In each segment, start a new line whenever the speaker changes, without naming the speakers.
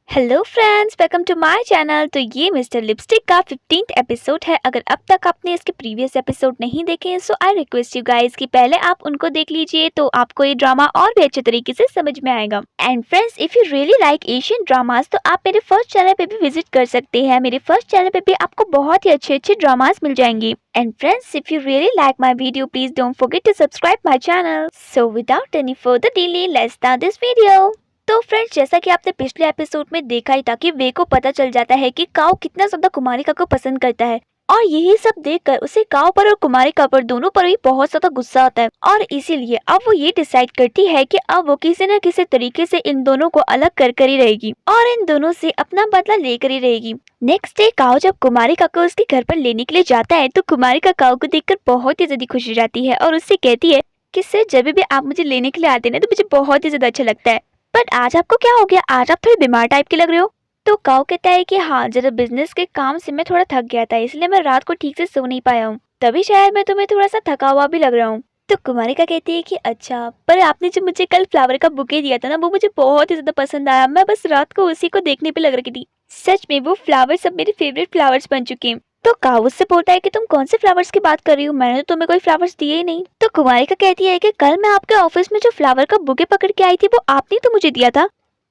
Hello friends, welcome to my channel. तो ये mister lipstick का 15th एपिसोड है। अगर अब तक आपने इसके प्रीवियस एपिसोड नहीं देखे हैं सो आई रिक्वेस्ट यू गाइस कि पहले आप उनको देख लीजिए, तो आपको ये ड्रामा और भी अच्छे तरीके से समझ में आएगा। And friends, if you really like Asian dramas तो आप मेरे फर्स्ट चैनल पे भी विजिट कर सकते हैं। मेरे फर्स्ट चैनल पे भी आपको बहुत ही अच्छे अच्छे ड्रामास मिल जाएंगे। And friends, if you really like my video please don't forget to subscribe my channel. So without any further delay let's start this video. तो फ्रेंड्स, जैसा कि आपने पिछले एपिसोड में देखा ही था कि वे को पता चल जाता है कि काओ कितना ज्यादा कुमारिका को पसंद करता है, और यही सब देखकर उसे काओ पर और कुमारिका पर दोनों पर भी बहुत ज्यादा गुस्सा आता है। और इसीलिए अब वो ये डिसाइड करती है कि अब वो किसी न किसी तरीके से इन दोनों को अलग कर ही रहेगी और इन दोनों से अपना बदला लेकर ही रहेगी। नेक्स्ट डे काओ जब कुमारिका को उसके घर पर लेने के लिए जाता है तो कुमारिका काओ को देखकर बहुत ही ज्यादा खुश हो जाती है और उससे कहती है कि सर, जब भी आप मुझे लेने के लिए आते हैं तो मुझे बहुत ही ज्यादा अच्छा लगता है, बट आज आपको क्या हो गया? आज आप थोड़े बीमार टाइप के लग रहे हो। तो काओ कहता है कि हाँ, जरा बिजनेस के काम से मैं थोड़ा थक गया था, इसलिए मैं रात को ठीक से सो नहीं पाया हूँ, तभी शायद मैं तुम्हें थोड़ा सा थका हुआ भी लग रहा हूँ। तो कुमारिका कहती है कि अच्छा, पर आपने जो मुझे कल फ्लावर का बुके दिया था ना, वो मुझे बहुत ही ज्यादा पसंद आया। मैं बस रात को उसी को देखने पे लग रही थी। सच में वो फ्लावर सब मेरे फेवरेट फ्लावर्स बन चुके हैं। तो काओ उससे बोलता है कि तुम कौन से फ्लावर्स की बात कर रही हो, मैंने तो तुम्हें कोई फ्लावर्स दिए ही नहीं। तो कुमारिका कहती है कि कल मैं आपके ऑफिस में जो फ्लावर का बुके पकड़ के आई थी वो आपने तो मुझे दिया था।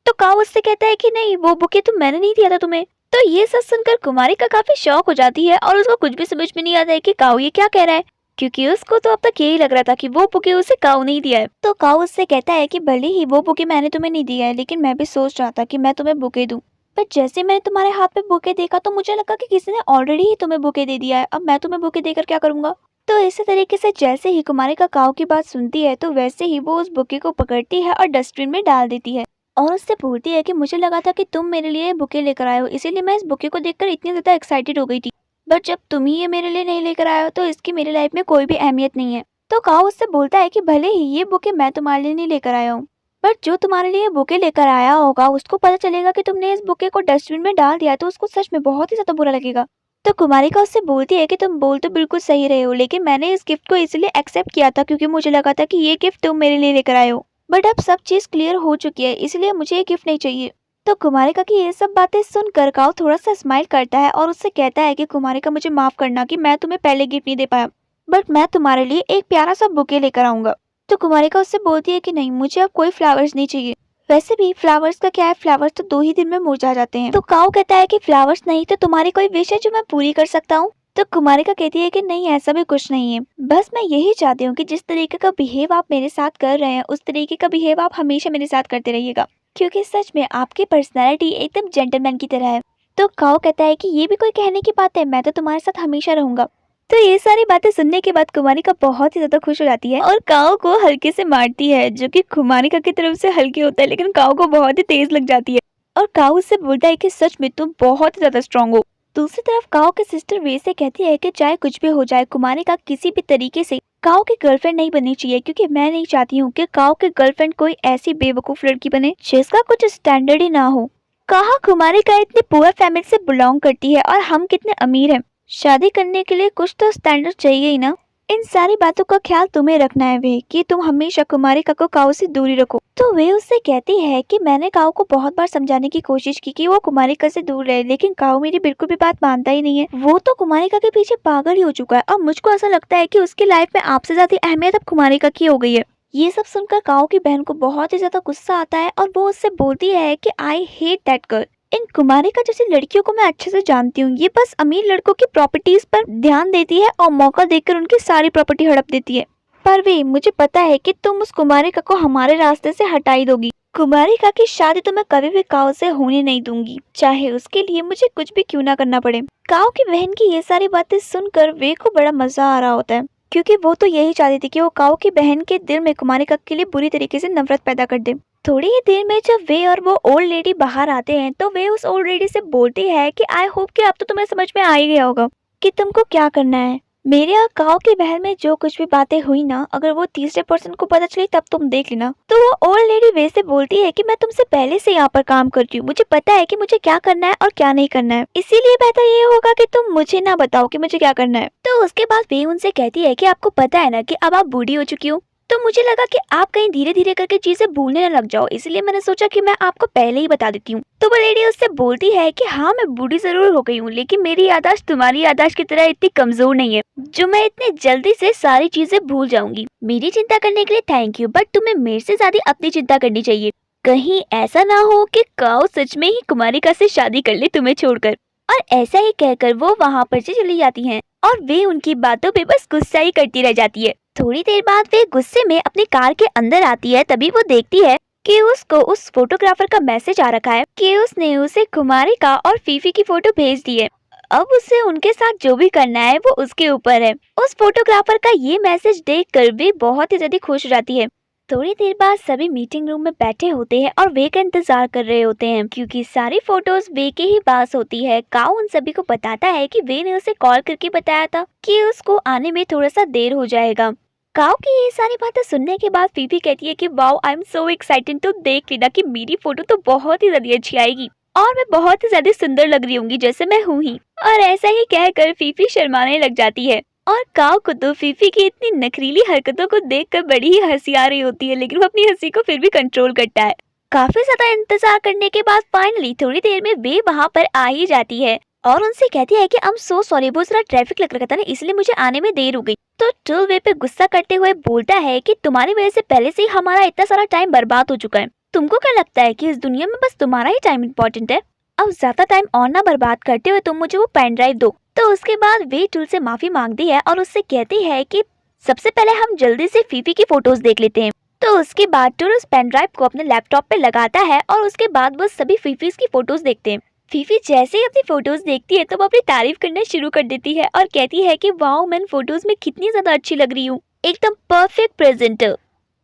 तो काओ उससे कहता है कि नहीं, वो बुके तो मैंने नहीं दिया था तुम्हें। तो ये सब सुनकर कुमारिका काफी शॉक हो जाती है और उसको कुछ भी समझ में नहीं आता है कि काओ ये क्या कह रहा है, क्योंकि उसको तो अब तक यही लग रहा था कि वो बुके उसे काओ नहीं दिया है। तो काओ उससे कहता है कि भले ही वो बुके मैंने तुम्हें नहीं दिया है, लेकिन मैं भी सोच रहा था कि मैं तुम्हें बुके दूं, पर जैसे मैंने तुम्हारे हाथ पे बुके देखा तो मुझे लगा कि किसी ने ऑलरेडी ही तुम्हें बुके दे दिया है, अब मैं तुम्हें बुके देकर क्या करूंगा। तो इसी तरीके से जैसे ही कुमारिका काओ की बात सुनती है तो वैसे ही वो उस बुके को पकड़ती है और डस्टबिन में डाल देती है और उससे बोलती है कि मुझे लगा था कि तुम मेरे लिए बुके लेकर आए हो, इसीलिए मैं इस बुके को देखकर इतनी ज्यादा एक्साइटेड हो गई थी, बट जब तुम ही ये मेरे लिए नहीं लेकर आए हो तो इसकी मेरी लाइफ में कोई भी अहमियत नहीं है। तो काओ उससे बोलता है कि भले ही ये बुके मैं तुम्हारे लिए नहीं लेकर आया हूँ, बट जो तुम्हारे लिए बुके लेकर आया होगा उसको पता चलेगा कि तुमने इस बुके को डस्टबिन में डाल दिया तो उसको सच में बहुत ही ज्यादा बुरा लगेगा। तो कुमारिका उससे बोलती है कि तुम बोल तो बिल्कुल सही रहे हो, लेकिन मैंने इस गिफ्ट को इसलिए एक्सेप्ट किया था क्योंकि मुझे लगा था कि ये गिफ्ट तुम मेरे लिए लेकर आए हो, बट अब सब चीज क्लियर हो चुकी है, इसलिए मुझे ये गिफ्ट नहीं चाहिए। तो कुमारिका की ये सब बातें सुनकर काओ थोड़ा सा स्माइल करता है और उससे कहता है कि कुमारिका, मुझे माफ करना कि मैं तुम्हें पहले गिफ्ट नहीं दे पाया, बट मैं तुम्हारे लिए एक प्यारा सा बुके लेकर आऊंगा। तो कुमारिका उससे बोलती है कि नहीं, मुझे अब कोई फ्लावर्स नहीं चाहिए, वैसे भी फ्लावर्स का क्या है, फ्लावर्स तो 2 ही दिन में मुरझा जाते हैं। तो काओ कहता है कि फ्लावर्स नहीं तो तुम्हारी कोई विश है जो मैं पूरी कर सकता हूँ। तो कुमारिका कहती है कि नहीं, ऐसा भी कुछ नहीं है, बस मैं यही चाहती हूँ कि जिस तरीके का बिहेव आप मेरे साथ कर रहे हैं उस तरीके का बिहेव आप हमेशा मेरे साथ करते रहिएगा, क्योंकि सच में आपकी पर्सनैलिटी एकदम जेंटलमैन की तरह है। तो काओ कहता है कि ये भी कोई कहने की बात है, मैं तो तुम्हारे साथ हमेशा रहूंगा। तो ये सारी बातें सुनने के बाद कुमारिका बहुत ही ज्यादा खुश हो जाती है और काओ को हल्के से मारती है, जो कि कुमारिका की तरफ से हल्के होता है लेकिन काओ को बहुत ही तेज लग जाती है। और काओ उससे बोलता है कि सच में तुम बहुत ही ज्यादा स्ट्रांग हो। दूसरी तरफ काओ की सिस्टर वे से कहती है कि चाहे कुछ भी हो जाए, कुमारिका किसी भी तरीके से काओ की गर्लफ्रेंड नहीं बननी चाहिए, क्योंकि मैं नहीं चाहती हूँ कि काओ की गर्लफ्रेंड कोई ऐसी बेवकूफ लड़की बने जिसका कुछ स्टैंडर्ड ही ना हो। कहा कुमारिका इतनी पुअर फैमिली से बिलोंग करती है और हम कितने अमीर हैं, शादी करने के लिए कुछ तो स्टैंडर्ड चाहिए ही ना। इन सारी बातों का ख्याल तुम्हें रखना है वे, कि तुम हमेशा कुमारिका को काओ से दूरी रखो। तो वे उससे कहती है कि मैंने काओ को बहुत बार समझाने की कोशिश की कि वो कुमारिका से दूर रहे, लेकिन काओ मेरी बिल्कुल भी बात मानता ही नहीं है। वो तो कुमारिका के पीछे पागल ही हो चुका है और मुझको ऐसा लगता है कि उसकी लाइफ में आपसे ज्यादा अहमियत अब कुमारिका की हो गई है। ये सब सुनकर काओ की बहन को बहुत ही ज्यादा गुस्सा आता है और वो उससे बोलती है कि आई हेट दैट गर्ल। इन कुमारिका जैसी लड़कियों को मैं अच्छे से जानती हूँ, ये बस अमीर लड़कों की प्रॉपर्टीज पर ध्यान देती है और मौका देकर उनकी सारी प्रॉपर्टी हड़प देती है। पर वे, मुझे पता है कि तुम उस कुमारिका को हमारे रास्ते से हटाई दोगी। कुमारिका की शादी तो मैं कभी भी काओ से होने नहीं दूंगी, चाहे उसके लिए मुझे कुछ भी क्यों ना करना पड़े। काओ की बहन की ये सारी बातें सुनकर वे को बड़ा मजा आ रहा होता है, क्योंकि वो तो यही चाहती थी कि वो काओ की बहन के दिल में कुमारिका के लिए बुरी तरीके से नफरत पैदा कर दे। थोड़ी ही देर में जब वे और वो ओल्ड लेडी बाहर आते हैं तो वे उस ओल्ड लेडी से बोलती है कि आई होप कि अब तो तुम्हें समझ में आ ही गया होगा कि तुमको क्या करना है। मेरे और काओ की बहन में जो कुछ भी बातें हुई ना, अगर वो तीसरे पर्सन को पता चली तब तुम देख लेना। तो वो ओल्ड लेडी वे से बोलती है कि मैं तुमसे पहले से यहाँ पर काम करती हूँ, मुझे पता है कि मुझे क्या करना है और क्या नहीं करना है, इसीलिए बेहतर ये होगा कि तुम मुझे ना बताओ कि मुझे क्या करना है। तो उसके बाद वे उनसे कहती है कि आपको पता है ना कि अब आप बूढ़ी हो चुकी हो, तो मुझे लगा कि आप कहीं धीरे धीरे करके चीजें भूलने न लग जाओ, इसलिए मैंने सोचा कि मैं आपको पहले ही बता देती हूँ। तो वो लेडी उससे बोलती है कि हाँ, मैं बूढ़ी जरूर हो गई हूँ, लेकिन मेरी याददाश्त तुम्हारी याददाश्त की तरह इतनी कमजोर नहीं है जो मैं इतनी जल्दी से सारी चीजें भूल जाऊंगी। मेरी चिंता करने के लिए थैंक यू, बट तुम्हें मेरे से ज्यादा अपनी चिंता करनी चाहिए। कहीं ऐसा ना हो कि काऊ सच में ही कुमारिका से शादी कर ले तुम्हें छोड़कर। और ऐसा ही कहकर वो वहाँ पर से चली जाती हैं और वे उनकी बातों पे बस गुस्सा ही करती रह जाती है। थोड़ी देर बाद वे गुस्से में अपनी कार के अंदर आती है, तभी वो देखती है कि उसको उस फोटोग्राफर का मैसेज आ रखा है कि उसने उसे कुमारिका और फीफी की फोटो भेज दी है। अब उसे उनके साथ जो भी करना है वो उसके ऊपर है। उस फोटोग्राफर का ये मैसेज देखकर वे बहुत ही ज्यादा खुश हो जाती है। थोड़ी देर बाद सभी मीटिंग रूम में बैठे होते हैं और वे का इंतजार कर रहे होते हैं, क्योंकि सारी फोटोज वे के ही पास होती है। काऊ उन सभी को बताता है कि वे ने उसे कॉल करके बताया था कि उसको आने में थोड़ा सा देर हो जाएगा। काऊ की ये सारी बातें सुनने के बाद फीफी कहती है कि wow, I am so excited, तो देख लेना कि मेरी फोटो तो बहुत ही ज्यादा अच्छी आएगी और मैं बहुत ही ज्यादा सुंदर लग रही होंगी जैसे मैं हूँ ही। और ऐसा ही कहकर फीफी शर्माने लग जाती है और काऊ को तो फीफी की इतनी नखरीली हरकतों को देखकर बड़ी ही हंसी आ रही होती है, लेकिन वो अपनी हंसी को फिर भी कंट्रोल करता है। काफी ज्यादा इंतजार करने के बाद फाइनली थोड़ी देर में वे वहाँ पर आ ही जाती है और उनसे कहती है कि आई एम सो सॉरी, बहुत सारा ट्रैफिक लग रखा था ना, इसलिए मुझे आने में देर हो गई। तो टुल वे पे गुस्सा करते हुए बोलता है कि तुम्हारी वजह से पहले से ही हमारा इतना सारा टाइम बर्बाद हो चुका है। तुमको क्या लगता है कि इस दुनिया में बस तुम्हारा ही टाइम इम्पोर्टेंट है? अब ज्यादा टाइम और ना बर्बाद करते हुए तुम मुझे वो पेन ड्राइव दो। तो उसके बाद वे टुल से माफी मांगती है और उससे कहती है कि सबसे पहले हम जल्दी से फीफी की फोटोज देख लेते हैं। तो उसके बाद टुल उस पेन ड्राइव को अपने लैपटॉप पे लगाता है और उसके बाद वो सभी फीफीज की फोटोज देखते हैं। फीफी जैसे ही अपनी फोटोज देखती है तो वो अपनी तारीफ करना शुरू कर देती है और कहती है कि वाओ, मैं फोटोज में कितनी ज्यादा अच्छी लग रही हूँ, एकदम परफेक्ट प्रेजेंटर।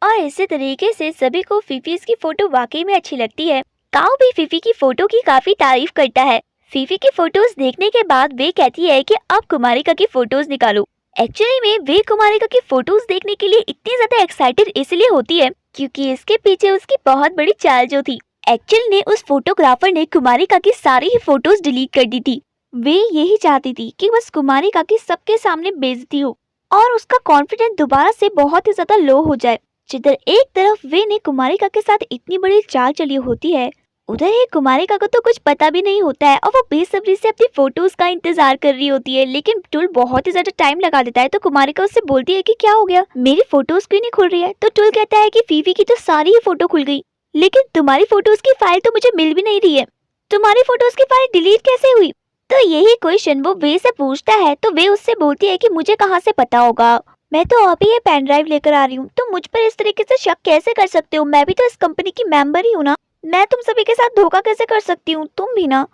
और इसी तरीके से सभी को फीफीज की फोटो वाकई में अच्छी लगती है। काऊ भी फीफी की फोटो की काफी तारीफ करता है। फीफी की फोटोज देखने के बाद वे कहती है कि अब कुमारिका की फोटोज निकालो। एक्चुअली में वे कुमारिका की फोटोज देखने के लिए इतनी ज्यादा एक्साइटेड इसलिए होती है क्योंकि इसके पीछे उसकी बहुत बड़ी चाल जो थी। एक्चुअली ने उस फोटोग्राफर ने कुमारिका की सारी ही फोटोज डिलीट कर दी थी। वे यही चाहती थी कि बस कुमारिका की सबके सामने बेइज्जती हो और उसका कॉन्फिडेंस दोबारा से बहुत ही ज्यादा लो हो जाए। जिधर एक तरफ वे ने कुमारिका के साथ इतनी बड़ी चाल चली होती है, उधर ही कुमारिका को तो कुछ पता भी नहीं होता है और वो बेसब्री से अपनी फोटोज का इंतजार कर रही होती है। लेकिन टुल बहुत ही ज्यादा टाइम लगा देता है। तो कुमारिका उससे बोलती है कि क्या हो गया, मेरी फोटोज क्यों नहीं खुल रही है? तो टुल कहता है कि फीफी की तो सारी ही फोटो खुल गई, लेकिन तुम्हारी फोटोज की फाइल तो मुझे मिल भी नहीं रही है। तुम्हारी फोटोज की फाइल डिलीट कैसे हुई? तो यही क्वेश्चन वो वे से पूछता है। तो वे उससे बोलती है कि मुझे कहाँ से पता होगा, मैं तो अभी ये पेन ड्राइव लेकर आ रही हूँ। तुम मुझ पर इस तरीके से शक कैसे कर सकते हो? मैं भी तो इस कंपनी की मेंबर ही हूँ ना, मैं तुम सभी के साथ धोखा कैसे कर सकती हूँ? तुम भी ना।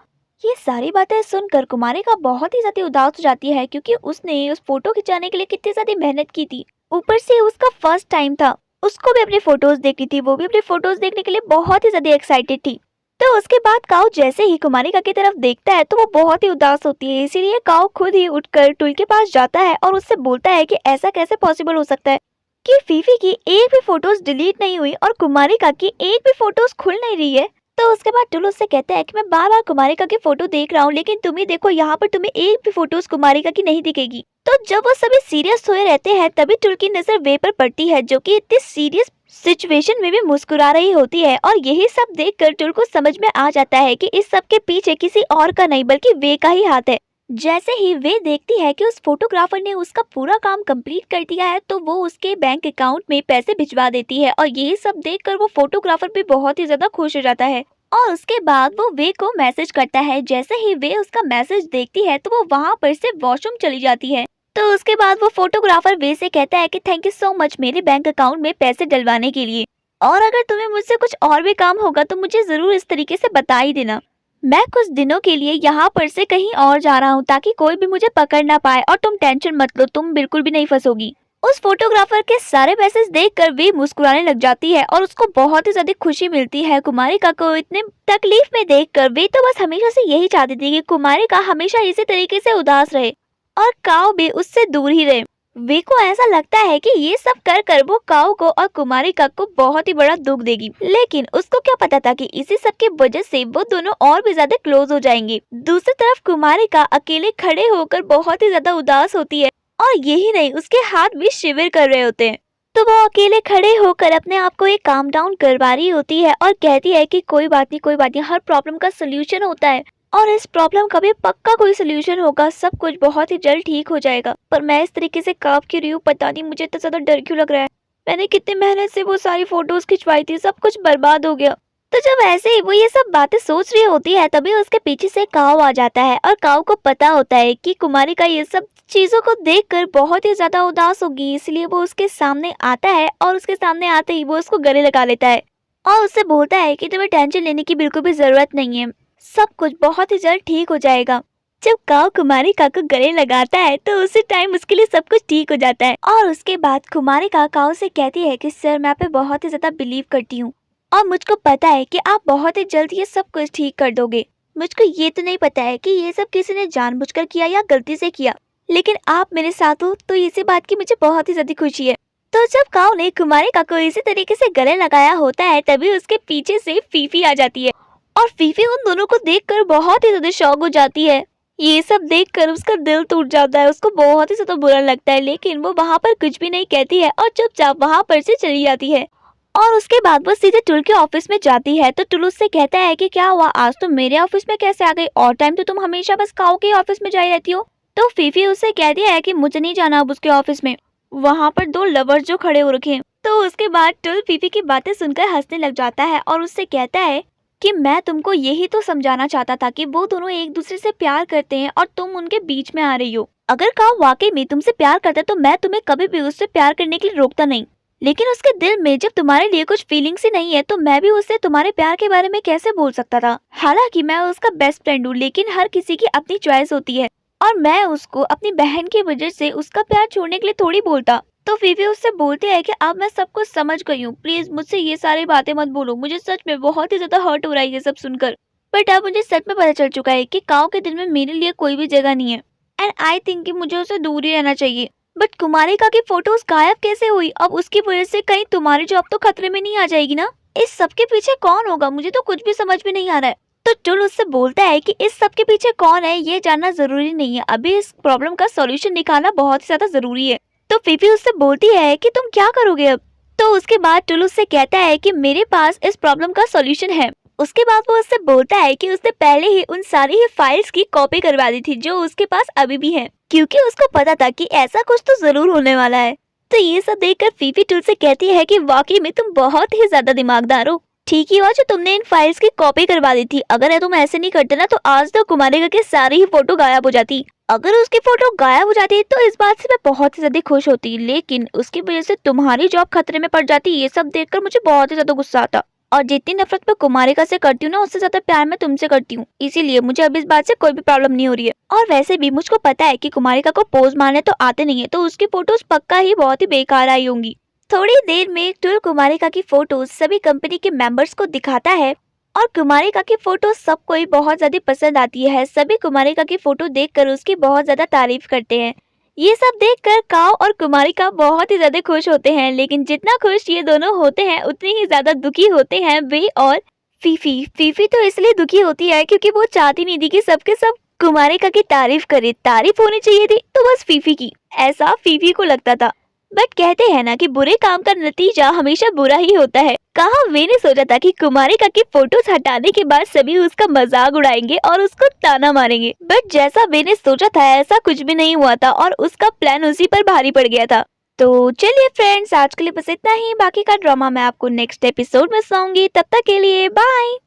ये सारी बातें सुनकर कुमारिका बहुत ही ज्यादा उदास हो जाती है क्योंकि उसने उस फोटो खिंचाने के लिए कितनी ज्यादा मेहनत की थी। ऊपर से उसका फर्स्ट टाइम था, उसको भी अपनी फोटोज देखनी थी, वो भी अपनी फोटोज देखने के लिए बहुत ही ज्यादा एक्साइटेड थी। तो उसके बाद काऊ जैसे ही कुमारिका की तरफ देखता है तो वो बहुत ही उदास होती है। इसीलिए काऊ खुद ही उठकर टुल के पास जाता है और उससे बोलता है कि ऐसा कैसे पॉसिबल हो सकता है कि फीफी की एक भी फोटोज डिलीट नहीं हुई और कुमारिका की एक भी फोटोज खुल नहीं रही है। तो उसके बाद टुल उससे कहता है कि मैं बार बार कुमारिका की फोटो देख रहा हूँ, लेकिन तुम ही देखो यहाँ पर तुम्हें एक भी फोटोज कुमारिका की नहीं दिखेगी। तो जब वो सभी सीरियस हुए रहते हैं तभी टुल की नजर वे पर पड़ती है, जो कि इतनी सीरियस सिचुएशन में भी मुस्कुरा रही होती है। और यही सब देखकर टुल को समझ में आ जाता है कि इस सब के पीछे किसी और का नहीं बल्कि वे का ही हाथ है। जैसे ही वे देखती है कि उस फोटोग्राफर ने उसका पूरा काम कंप्लीट कर दिया है तो वो उसके बैंक अकाउंट में पैसे भिजवा देती है। और यही सब देखकर वो फोटोग्राफर भी बहुत ही ज्यादा खुश हो जाता है और उसके बाद वो वे को मैसेज करता है। जैसे ही वे उसका मैसेज देखती है तो वो वहाँ पर से वॉशरूम चली जाती है। तो उसके बाद वो फोटोग्राफर वे से कहता है कि थैंक यू सो मच मेरे बैंक अकाउंट में पैसे डलवाने के लिए, और अगर तुम्हें मुझसे कुछ और भी काम होगा तो मुझे जरूर इस तरीके से बता ही देना। मैं कुछ दिनों के लिए यहाँ पर से कहीं और जा रहा हूँ ताकि कोई भी मुझे पकड़ ना पाए, और तुम टेंशन मत लो, तुम बिल्कुल भी नहीं फंसोगी। उस फोटोग्राफर के सारे मैसेज देखकर वे मुस्कुराने लग जाती है और उसको बहुत ही ज्यादा खुशी मिलती है। कुमारिका को इतने तकलीफ में देखकर वे तो बस हमेशा से यही चाहती थी कि कुमारिका हमेशा इसी तरीके से उदास रहे और काऊ भी उससे दूर ही रहे। वे को ऐसा लगता है कि ये सब कर कर वो काऊ को और कुमारिका को बहुत ही बड़ा दुख देगी, लेकिन उसको क्या पता था कि इसी सब की वजह से वो दोनों और भी ज्यादा क्लोज हो जाएंगे। दूसरी तरफ कुमारिका अकेले खड़े होकर बहुत ही ज्यादा उदास होती है और यही नहीं, उसके हाथ भी शिविर कर रहे होते हैं। तो वो अकेले खड़े होकर अपने आप को एक काम डाउन करवा रही होती है और कहती है कि कोई बात नहीं, हर प्रॉब्लम का सोल्यूशन होता है और इस प्रॉब्लम का भी पक्का कोई सोल्यूशन होगा, सब कुछ बहुत ही जल्द ठीक हो जाएगा। पर मैं इस तरीके से कांप क्यों रही हूँ, पता नहीं मुझे तो ज्यादा डर क्यों लग रहा है। मैंने कितनी मेहनत से वो सारी फोटोज खिंचवाई थी, सब कुछ बर्बाद हो गया। तो जब ऐसे ही वो ये सब बातें सोच रही होती है तभी उसके पीछे से काव आ जाता है और काव को पता होता है कि कुमारी का ये सब चीजों को देखकर बहुत ही ज्यादा उदास होगी, इसलिए वो उसके सामने आता है और उसके सामने आते ही वो उसको गले लगा लेता है और उससे बोलता है कि तुम्हें टेंशन लेने की बिल्कुल भी जरूरत नहीं है, सब कुछ बहुत ही जल्द ठीक हो जाएगा। जब काव कुमारी का को गले लगाता है तो उसी टाइम उसके लिए सब कुछ ठीक हो जाता है और उसके बाद कुमारी का काव से कहती है कि सर मैं आप पे बहुत ही ज्यादा बिलीव करती हूँ और मुझको पता है कि आप बहुत ही जल्द ये सब कुछ ठीक कर दोगे। मुझको ये तो नहीं पता है कि ये सब किसी ने जानबूझकर किया या गलती से किया, लेकिन आप मेरे साथ हो तो इसी बात की मुझे बहुत ही ज्यादा खुशी है। तो जब काव ने कुमारी का को इसी तरीके से गले लगाया होता है तभी उसके पीछे से फीफी आ जाती है और फीफी उन दोनों को देखकर बहुत ही ज्यादा शॉक हो जाती है। ये सब देखकर उसका दिल टूट जाता है, उसको बहुत ही ज्यादा बुरा लगता है, लेकिन वो वहाँ पर कुछ भी नहीं कहती है और चुपचाप वहाँ पर से चली जाती है। और उसके बाद वो सीधे टुल के ऑफिस में जाती है तो टुल उससे कहता है कि क्या हुआ, आज तुम मेरे ऑफिस में कैसे आ गई, और टाइम तो तुम हमेशा बस काव के ऑफिस में जाई रहती हो। तो फीफी उससे कहती है कि मुझे नहीं जाना अब उसके ऑफिस में, वहाँ पर दो लवर्स जो खड़े हो रखे हैं। तो उसके बाद टुल फीफी की बातें सुनकर हंसने लग जाता है और उससे कहता है कि मैं तुमको यही तो समझाना चाहता था कि वो दोनों एक दूसरे से प्यार करते हैं और तुम उनके बीच में आ रही हो। अगर काव वाकई में तुमसे प्यार करता तो मैं तुम्हें कभी भी उससे प्यार करने के लिए रोकता नहीं, लेकिन उसके दिल में जब तुम्हारे लिए कुछ फीलिंग्स ही नहीं है तो मैं भी उससे तुम्हारे प्यार के बारे में कैसे बोल सकता था। हालांकि मैं उसका बेस्ट फ्रेंड हूँ, लेकिन हर किसी की अपनी चॉइस होती है और मैं उसको अपनी बहन की वजह से उसका प्यार छोड़ने के लिए थोड़ी बोलता। तो फीफी उससे बोलती है कि अब मैं सब कुछ समझ गई हूँ, प्लीज मुझसे ये सारी बातें मत बोलो, मुझे सच में बहुत ही ज्यादा हर्ट हो रहा है ये सब सुनकर। बट अब मुझे सच में पता चल चुका है कि काव के दिल में मेरे लिए कोई भी जगह नहीं है एंड आई थिंक कि मुझे उससे दूर ही रहना चाहिए। बट कुमारिका की फोटोज गायब कैसे हुई, अब उसकी वजह से कहीं तुम्हारी जॉब तो खतरे में नहीं आ जाएगी ना? इस सब के पीछे कौन होगा, मुझे तो कुछ भी समझ में नहीं आ रहा है। तो टुल उससे बोलता है कि इस सब के पीछे कौन है ये जानना जरूरी नहीं है, अभी इस प्रॉब्लम का सॉल्यूशन निकालना बहुत ही ज्यादा जरूरी है। तो फीफी उससे बोलती है कि तुम क्या करोगे अब? तो उसके बाद टुल उससे कहता है कि मेरे पास इस प्रॉब्लम का सॉल्यूशन है। उसके बाद वो उससे बोलता है कि उसने पहले ही उन सारी ही फाइल्स की कॉपी करवा दी थी जो उसके पास अभी भी है, क्योंकि उसको पता था कि ऐसा कुछ तो जरूर होने वाला है। तो ये सब देखकर फीफी टुल से कहती है कि वाकई में तुम बहुत ही ज्यादा दिमागदार हो, ठीक ही हुआ जो तुमने इन फाइल्स की कॉपी करवा दी थी, अगर तुम ऐसे नहीं करते ना तो आज तो कुमारिका के सारी ही फोटो गायब हो जाती। अगर उसकी फोटो गायब हो जाती तो इस बात से मैं बहुत ही ज्यादा खुश होती, लेकिन उसकी वजह से तुम्हारी जॉब खतरे में पड़ जाती। ये सब देखकर मुझे बहुत ही ज्यादा गुस्सा आता और जितनी नफरत मैं कुमारिका से करती हूँ ना उससे ज्यादा प्यार मैं तुमसे करती हूँ, इसीलिए मुझे अब इस बात से कोई भी प्रॉब्लम नहीं हो रही है। और वैसे भी मुझको पता है कि कुमारिका को पोज मारने तो आते नहीं है, तो उसकी फोटोज पक्का ही बहुत ही बेकार आई होंगी। थोड़ी देर में टुल कुमारिका की फोटोज सभी कंपनी के मेंबर्स को दिखाता है और कुमारिका की फोटो सबको ही बहुत ज्यादा पसंद आती है। सभी कुमारिका की फोटो देखकर उसकी बहुत ज्यादा तारीफ करते हैं। ये सब देखकर काव और कुमारिका बहुत ही ज्यादा खुश होते हैं, लेकिन जितना खुश ये दोनों होते हैं उतनी ही ज्यादा दुखी होते हैं वे और फीफी। फीफी तो इसलिए दुखी होती है क्योंकि वो चाहती नहीं थी कि सबके सब कुमारिका की तारीफ करे, तारीफ होनी चाहिए थी तो बस फीफी की, ऐसा फीफी को लगता था। बट कहते हैं ना कि बुरे काम का नतीजा हमेशा बुरा ही होता है। कहा वे ने सोचा था कि कुमारिका की फोटोज हटाने के बाद सभी उसका मजाक उड़ाएंगे और उसको ताना मारेंगे, बट जैसा वे ने सोचा था ऐसा कुछ भी नहीं हुआ था और उसका प्लान उसी पर भारी पड़ गया था। तो चलिए फ्रेंड्स, आज के लिए बस इतना ही, बाकी का ड्रामा मैं आपको नेक्स्ट एपिसोड में सुनाऊंगी। तब तक के लिए बाय।